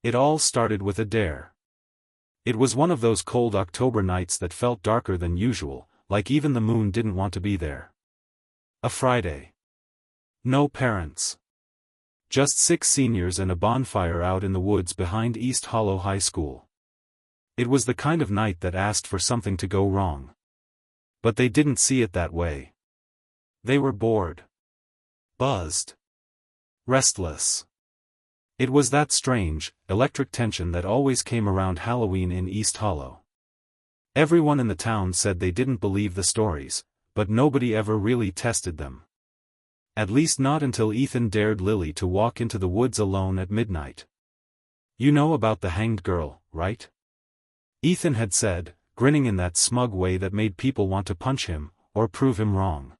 It all started with a dare. It was one of those cold October nights that felt darker than usual, like even the moon didn't want to be there. A Friday. No parents. Just 6 seniors and a bonfire out in the woods behind East Hollow High School. It was the kind of night that asked for something to go wrong. But they didn't see it that way. They were bored. Buzzed. Restless. It was that strange, electric tension that always came around Halloween in East Hollow. Everyone in the town said they didn't believe the stories, but nobody ever really tested them. At least not until Ethan dared Lily to walk into the woods alone at midnight. "You know about the hanged girl, right?" Ethan had said, grinning in that smug way that made people want to punch him, or prove him wrong.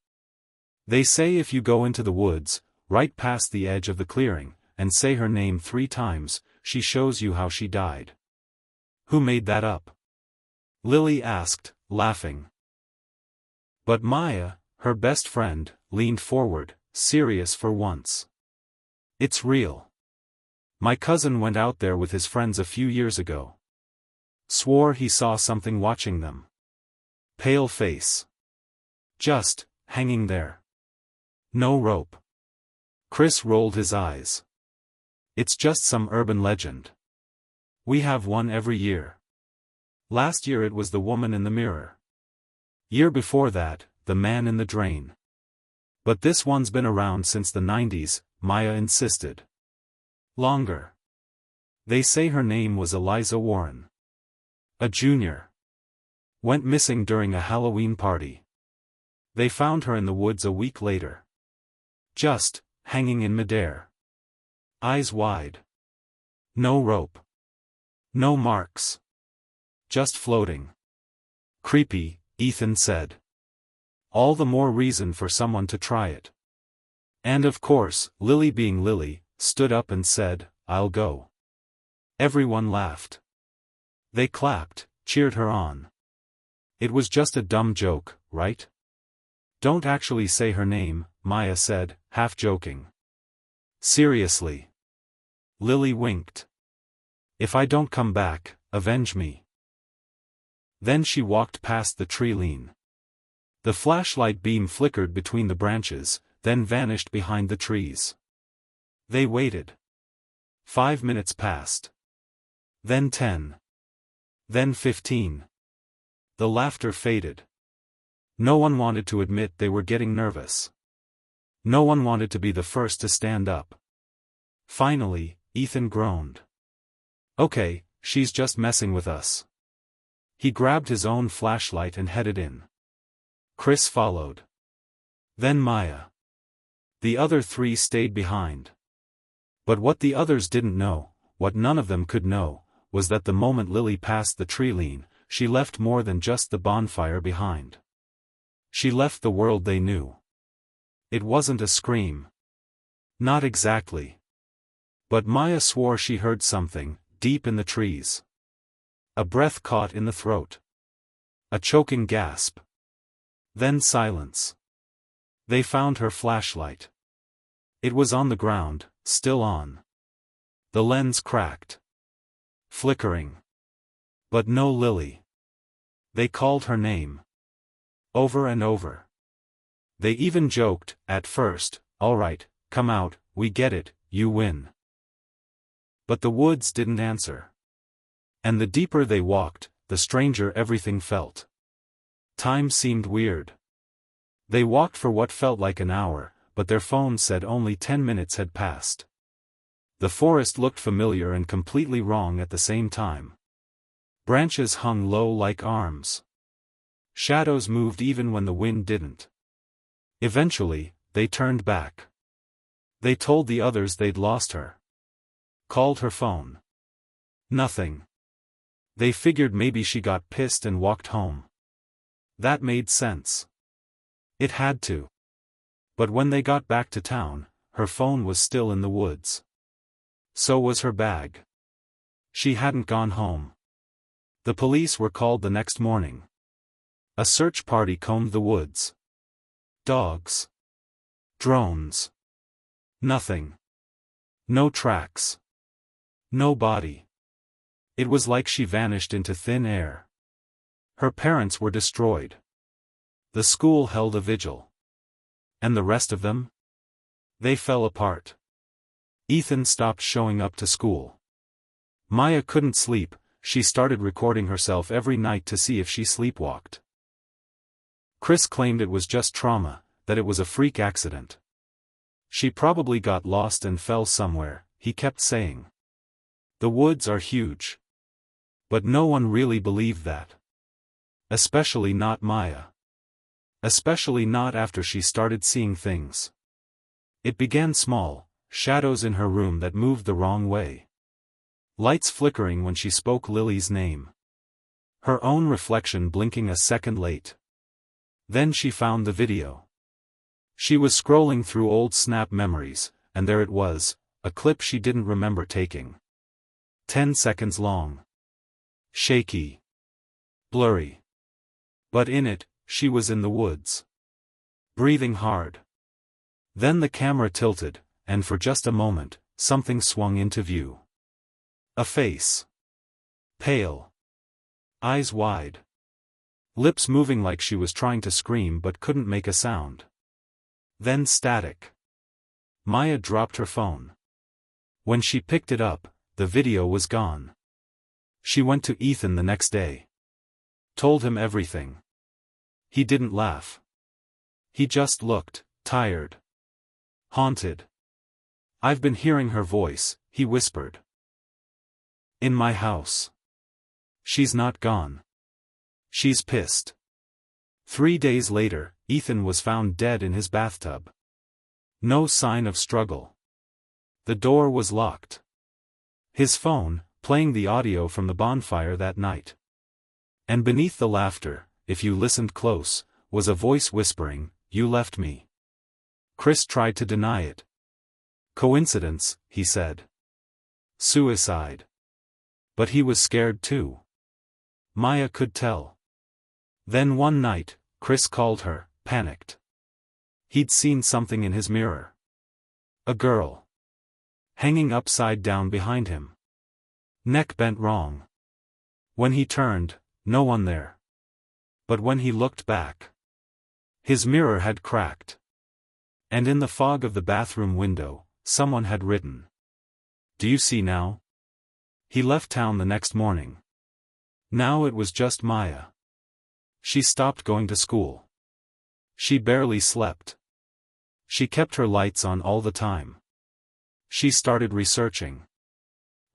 "They say if you go into the woods, right past the edge of the clearing, and say her name 3 times, she shows you how she died." "Who made that up?" Lily asked, laughing. But Maya, her best friend, leaned forward, serious for once. "It's real. My cousin went out there with his friends a few years ago. Swore he saw something watching them. Pale face. Just hanging there. No rope." Chris rolled his eyes. "It's just some urban legend. We have one every year. Last year it was the woman in the mirror. Year before that, the man in the drain. But this one's been around since the 90s, Maya insisted. Longer. They say her name was Eliza Warren. A junior. Went missing during a Halloween party. They found her in the woods a week later. Just hanging in midair. Eyes wide. No rope. No marks. Just floating." "Creepy," Ethan said. "All the more reason for someone to try it." And of course, Lily being Lily, stood up and said, "I'll go." Everyone laughed. They clapped, cheered her on. "It was just a dumb joke, right? Don't actually say her name," Maya said, half joking. "Seriously." Lily winked. "If I don't come back, avenge me." Then she walked past the tree lean. The flashlight beam flickered between the branches, then vanished behind the trees. They waited. 5 minutes passed. Then 10. Then 15. The laughter faded. No one wanted to admit they were getting nervous. No one wanted to be the first to stand up. Finally, Ethan groaned. "Okay, she's just messing with us." He grabbed his own flashlight and headed in. Chris followed. Then Maya. The other 3 stayed behind. But what the others didn't know, what none of them could know, was that the moment Lily passed the tree lean, she left more than just the bonfire behind. She left the world they knew. It wasn't a scream. Not exactly. But Maya swore she heard something, deep in the trees. A breath caught in the throat. A choking gasp. Then silence. They found her flashlight. It was on the ground, still on. The lens cracked. Flickering. But no Lily. They called her name. Over and over. They even joked, at first, "All right, come out, we get it, you win." But the woods didn't answer. And the deeper they walked, the stranger everything felt. Time seemed weird. They walked for what felt like an hour, but their phones said only 10 minutes had passed. The forest looked familiar and completely wrong at the same time. Branches hung low like arms. Shadows moved even when the wind didn't. Eventually, they turned back. They told the others they'd lost her. Called her phone. Nothing. They figured maybe she got pissed and walked home. That made sense. It had to. But when they got back to town, her phone was still in the woods. So was her bag. She hadn't gone home. The police were called the next morning. A search party combed the woods. Dogs. Drones. Nothing. No tracks. No body. It was like she vanished into thin air. Her parents were destroyed. The school held a vigil. And the rest of them? They fell apart. Ethan stopped showing up to school. Maya couldn't sleep. She started recording herself every night to see if she sleepwalked. Chris claimed it was just trauma, that it was a freak accident. She probably got lost and fell somewhere, he kept saying. The woods are huge. But no one really believed that. Especially not Maya. Especially not after she started seeing things. It began small, shadows in her room that moved the wrong way. Lights flickering when she spoke Lily's name. Her own reflection blinking a second late. Then she found the video. She was scrolling through old Snap memories, and there it was, a clip she didn't remember taking. 10 seconds long. Shaky. Blurry. But in it, she was in the woods. Breathing hard. Then the camera tilted, and for just a moment, something swung into view. A face. Pale. Eyes wide. Lips moving like she was trying to scream but couldn't make a sound. Then static. Maya dropped her phone. When she picked it up, the video was gone. She went to Ethan the next day. Told him everything. He didn't laugh. He just looked, tired. Haunted. I've been hearing her voice, he whispered. In my house. She's not gone. She's pissed. 3 days later, Ethan was found dead in his bathtub. No sign of struggle. The door was locked. His phone, playing the audio from the bonfire that night. And beneath the laughter, if you listened close, was a voice whispering, "You left me." Chris tried to deny it. Coincidence, he said. Suicide. But he was scared too. Maya could tell. Then one night, Chris called her, panicked. He'd seen something in his mirror. A girl. Hanging upside down behind him. Neck bent wrong. When he turned, no one there. But when he looked back, his mirror had cracked. And in the fog of the bathroom window, someone had written. Do you see now? He left town the next morning. Now it was just Maya. She stopped going to school. She barely slept. She kept her lights on all the time. She started researching.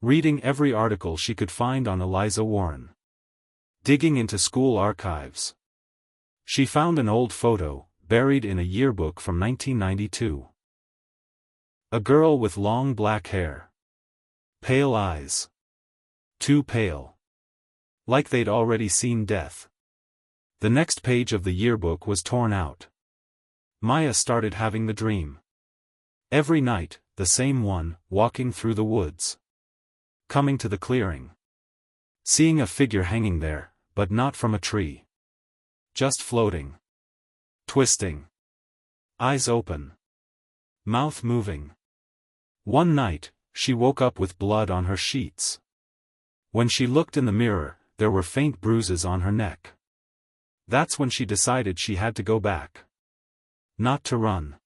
Reading every article she could find on Eliza Warren. Digging into school archives. She found an old photo, buried in a yearbook from 1992. A girl with long black hair. Pale eyes. Too pale. Like they'd already seen death. The next page of the yearbook was torn out. Maya started having the dream. Every night, the same one, walking through the woods. Coming to the clearing. Seeing a figure hanging there, but not from a tree. Just floating. Twisting. Eyes open. Mouth moving. One night, she woke up with blood on her sheets. When she looked in the mirror, there were faint bruises on her neck. That's when she decided she had to go back. Not to run.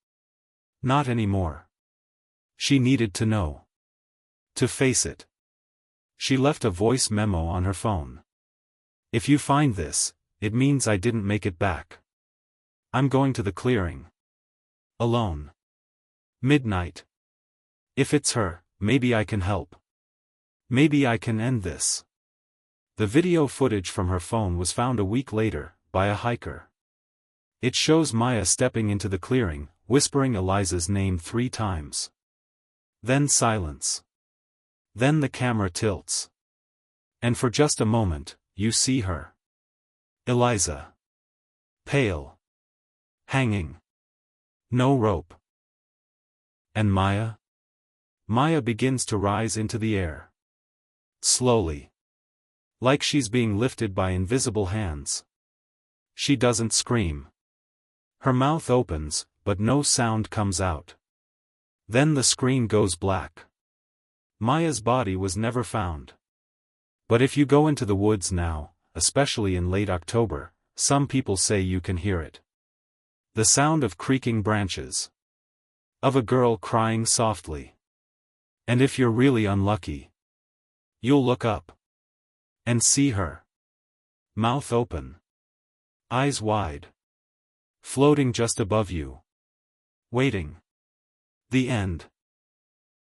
Not anymore. She needed to know. To face it. She left a voice memo on her phone. If you find this, it means I didn't make it back. I'm going to the clearing. Alone. Midnight. If it's her, maybe I can help. Maybe I can end this. The video footage from her phone was found a week later, by a hiker. It shows Maya stepping into the clearing, whispering Eliza's name 3 times. Then silence. Then the camera tilts. And for just a moment, you see her. Eliza. Pale. Hanging. No rope. And Maya? Maya begins to rise into the air. Slowly. Like she's being lifted by invisible hands. She doesn't scream. Her mouth opens, but no sound comes out. Then the screen goes black. Maya's body was never found. But if you go into the woods now, especially in late October, some people say you can hear it. The sound of creaking branches. Of a girl crying softly. And if you're really unlucky, you'll look up. And see her. Mouth open. Eyes wide. Floating just above you. Waiting. The end.